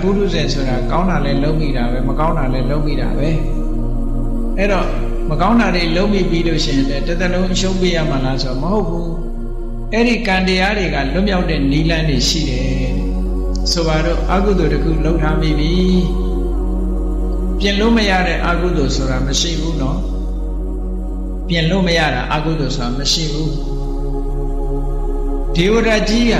ပုရုဇဉ်ဆိုတာကောင်းတာလည်းလုံးမိတာပဲမကောင်းတာလည်းလုံးမိတာပဲအဲ့တော့မကောင်းတာတွေလုံးမိပြီးလို့ရှိရင်လည်းတစ်သက်လုံးအရှုံးပေးရမှာလားဆိုတော့မဟုတ်ဘူးအဲ့ဒီကံတရားတွေကလွတ်မြောက်တဲ့နိလန်းတွေရှိတယ်ဆိုပါတော့အကုသိုလ်တစ်ခုလုံးထားမိပြီပြင်လို့မရတဲ့အကုသိုလ်ဆိုတာမရှိဘူးเนาะပြင်လို့မရတာအကုသိုလ်ဆိုတာမရှိဘူးဒေဝရကြီးက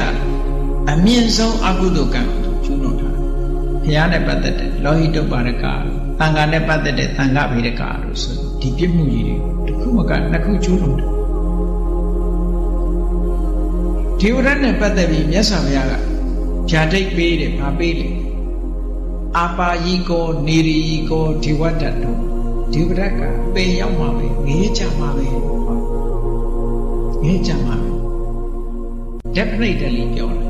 အမြင့်ဆုံးအကုသိုလ်ကံကျူးလွန်တာဘုရားနဲ့ပတ်သက်တဲ့လောဟိတုပ္ပါဒကသံဃာနဲ့ပတ်သက်တဲ့သံဃဗေဒကလို့ဆိုဒီပြစ်မှုကြီးတွေတစ်ခုမကနှစ်ခုကျူးလွန်တယ်ဒေဝရနဲ့ပတ်သက်ပြီးမြတ်စွာဘုရားကဗျာဒိတ်ပေးတယ်ဗာပေးတယ်အာပါယီကောနေရီကောဒေဝတ္တတို့ဒေဝရကပင်ရောက်မှာပဲငေးကြမှာပဲငေးကြမှာပဲ definitely ပြောတယ်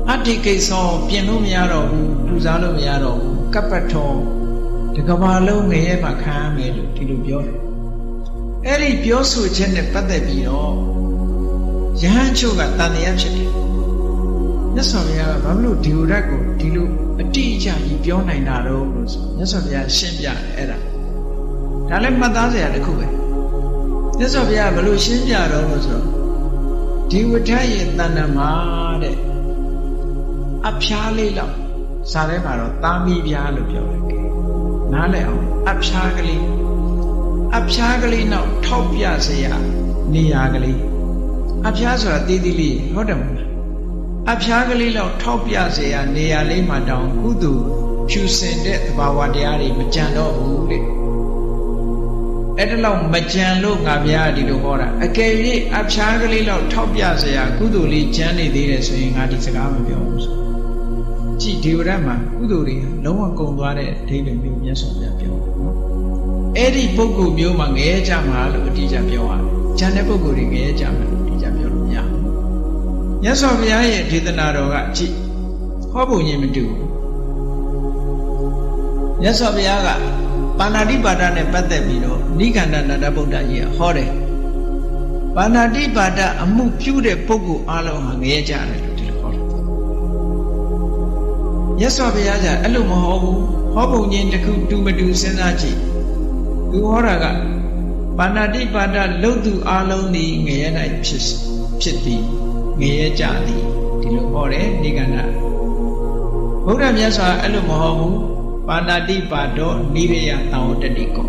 အတ္တိကိစ္စပြင်လို့မရတော့ဘူးပူဇော်လို့မရတော့ဘူးကပ္ပထောဒီကဘာလုံးငရဲမှာခံရမယ်လို့ဒီလိုပြောတယ်အဲ့ဒီပြောဆိုချက်နဲ့ပတ်သက်ပြီးတော့ယဟန်ချုပ်ကတန်တရားဖြစ်တယ်မြတ်စွာဘုရားကဘာလို့ဒီဝရတ်ကိုဒီလိုအတိအကျကြီးပြောနိုင်တာတော့လို့ဆိုမြတ်စွာဘုရားရှင်းပြတယ်အဲ့ဒါလည်းမှတ်သားစရာတစ်ခုပဲမြတ်စွာဘုရားဘယ်လိုရှင်းပြတော့လို့ဆိုတော့ဒီဝဋ္ဌရဲ့တဏ္ဍမှာတဲ့အဖျားလေးလောက်စာထဲမှာတော့သားမီးပြားလို့ပြောတယ်ကဲနားလည်အောင်အဖျားကလေးနောက်ထောက်ပြစရာနေရာကလေးအဖျားဆိုတာတီးတီးလေးဟုတ်တယ်မလားအဖျားကလေးလောက်ထောက်ပြစရာနေရာလေးမှာတောင်ကုသိုလ်ဖြူစင်တဲ့သဘာဝတရားတွေမကြံတော့ဘူးလေအဲ့ဒါလောက်မကြံလို့ငါဗျာဒီလိုဟောတာအကယ်၍အဖျားကလေးလောက်ထောက်ပြစရာကုသိုလ်လေးကြံနေသေးတယ်ဆိုရင်ငါဒီစကားမပြောဘူးဆိုကြည်ဒေဝရတ်မှာကုသိုလ်တွေလုံးဝကုန်သွားတဲ့အဓိပ္ပာယ်မျိုးမြတ်စွာဘုရားပြောတယ်နော်အဲ့ဒီပုဂ္ဂိုလ်မျိုးမှာငရဲကြမှာလို့အတိအကျပြောရတယ်။ဉာဏ်တဲ့ပုဂ္ဂိုလ်တွေငရဲကြမှာလို့အတိအကျပြောလို့မရဘူး။မြတ်စွာဘုရားရဲ့ဒေသနာတော်ကကြည်ဟောပုံချင်းမတူဘူး။မြတ်စွာဘုရားကပါဏာတိပါဒနဲ့ပတ်သက်ပြီးတော့နိခန္ဓနန္ဒဗုဒ္ဓကြီးကဟောတယ်။ပါဏာတိပါဒအမှုပြုတဲ့ပုဂ္ဂိုလ်အလုံးဟာငရဲကြတယ်လို့ဒီလိုဟောတယ်။မြတ်စွာဘုရားကအဲ့လိုမဟောဘူး။ဟောပုံချင်းတစ်ခုတူမတူစဉ်းစားကြည့်။သူဟောတာကပါဏာတိပါဒလုတ်သူအလုံးသည်ငရဲ၌ဖြစ်သည်ငရဲကြသည်ဒီလိုဟောတယ်နိခန္ဓဗုဒ္ဓမြတ်စွာအဲ့လိုမဟောဘူးပါဏာတိပါဒောနိရယတံဝတ္တိကော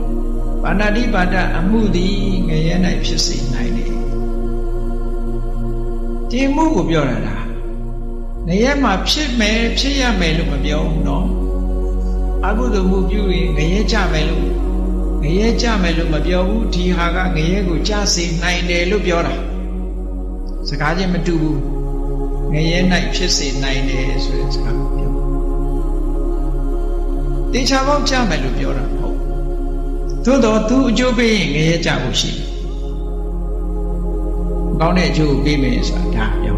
ပါဏာတိပါဒအမှုသည်ငရဲ၌ဖြစ်စေနိုင်တယ်ဒီမှုကိုပြောတာလားငရဲမှာဖြစ်မယ်ဖြစ်ရမယ်လို့မပြောဘူးနော်အကုသိုလ်မှုပြုရင်ငရဲကြမယ်လို့မပြောဘူးဒီဟာကငရဲကိုကြစေနိုင်တယ်လို့ပြောတာစကားချင်းမတူဘူးငရဲ၌ဖြစ်စေနိုင်တယ်ဆိုတဲ့စကားကိုပြောတေချာပေါက်ကြမယ်လို့ပြောတာမဟုတ်သို့တော့သူအကျိုးပေးရင်ငရဲကြဖို့ရှိတယ်ကောင်းတဲ့အကျိုးကိုပေးမယ်ဆိုတာဒါပြော